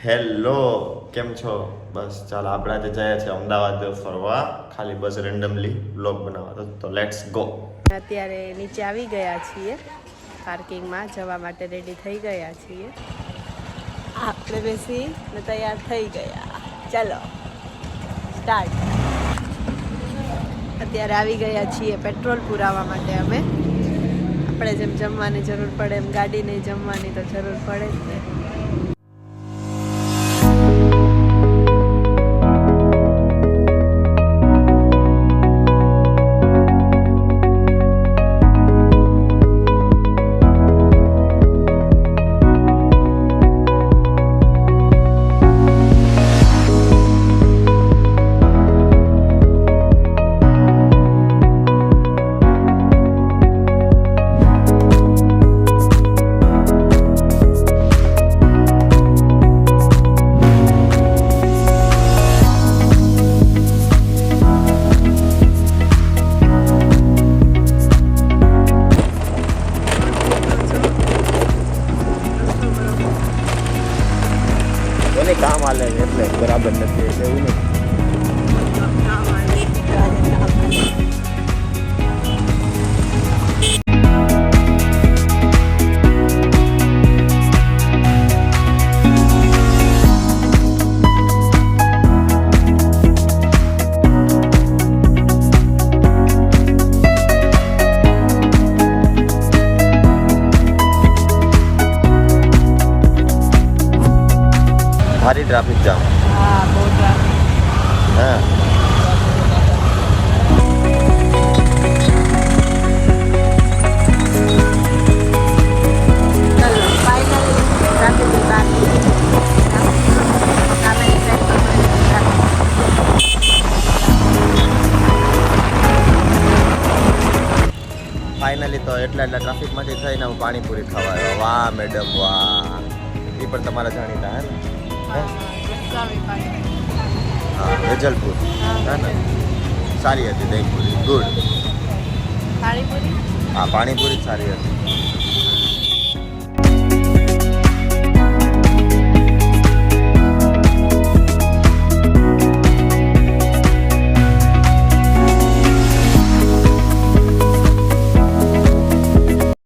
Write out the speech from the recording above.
Hello, કેમ છો? બસ ચાલો, આપણે આજે જઈએ છીએ અમદાવાદ ફરવા, ખાલી બસ રેન્ડમલી બ્લોગ બનાવવા. તો લેટ્સ ગો. અત્યારે નીચે આવી ગયા છીએ, પાર્કિંગમાં જવા માટે રેડી થઈ ગયા છીએ. આપણે બેસી ને તૈયાર થઈ ગયા. ચાલો સ્ટાર્ટ. અત્યારે આવી ગયા છીએ પેટ્રોલ પુરાવા માટે. આપણે જેમ જમવાની જરૂર પડે એમ ગાડીને જમવાની તો જરૂર પડે જ ને. કામ આલે એટલે બરાબર નથી એટલે એવું નહીં. ભારી ટ્રાફિક જામ. હા, બહુ ટ્રાફિક. હા, ફાઇનલી તો એટલા ટ્રાફિકમાંથી થઈને હું પાણીપુરી ખાવા આવ્યો. વાહ મેડમ વાહ, એ પણ તમારા જાણીતા હે ને? હા, વેજલપુર. હા ને, સારી હતી દહીંપુરી, ગુડ. પાણીપુરી? હા, પાણીપુરી જ સારી હતી.